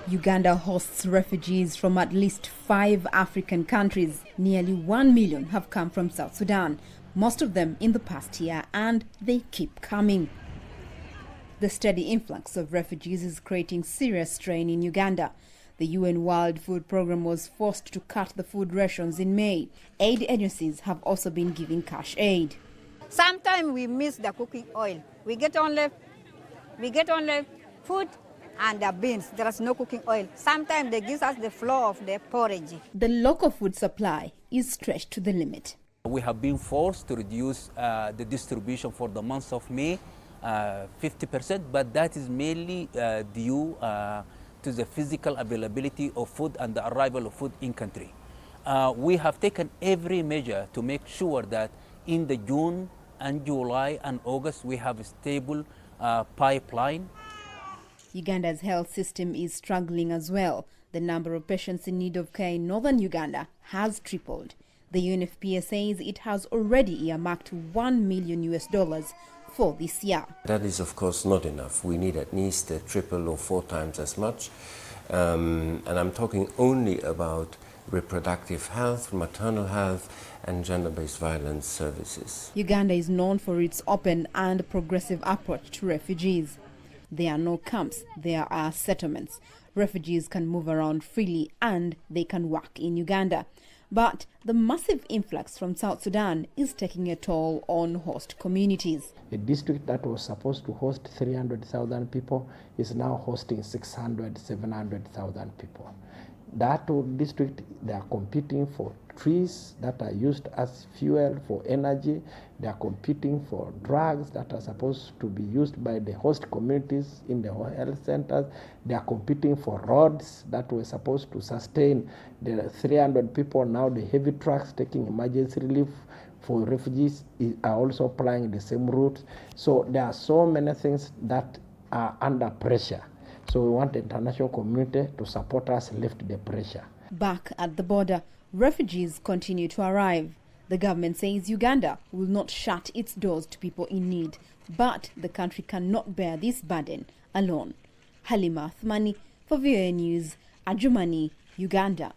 Uganda hosts refugees from at least 5 African countries. Nearly 1 million have come from South Sudan, most of them in the past year, and they keep coming. The steady influx of refugees is creating serious strain in Uganda. The UN World Food Programme was forced to cut the food rations in May. Aid agencies have also been giving cash aid. Sometimes we miss the cooking oil. We get only food and the beans. There is no cooking oil. Sometimes they give us the flour of the porridge. The local food supply is stretched to the limit. We have been forced to reduce the distribution for the month of May 50%, but that is mainly due to the physical availability of food and the arrival of food in country. We have taken every measure to make sure that in the June and July and August we have a stable pipeline. Uganda's health system is struggling as well. The number of patients in need of care in northern Uganda has tripled. The UNFPA says it has already earmarked $1 million for this year. That is, of course, not enough. We need at least triple or 4 times as much. And I'm talking only about reproductive health, maternal health, and gender-based violence services. Uganda is known for its open and progressive approach to refugees. There are no camps, there are settlements. Refugees can move around freely and they can work in Uganda. But the massive influx from South Sudan is taking a toll on host communities. A district that was supposed to host 300,000 people is now hosting 600,000, 700,000 people. That district, they are competing for trees that are used as fuel for energy. They are competing for drugs that are supposed to be used by the host communities in the health centers. They are competing for roads that were supposed to sustain the 300 people. Now the heavy trucks taking emergency relief for refugees are also applying the same routes. So there are so many things that are under pressure. So we want the international community to support us, lift the pressure. Back at the border, refugees continue to arrive. The government says Uganda will not shut its doors to people in need, but the country cannot bear this burden alone. Halima Athumani for VOA News, Adjumani, Uganda.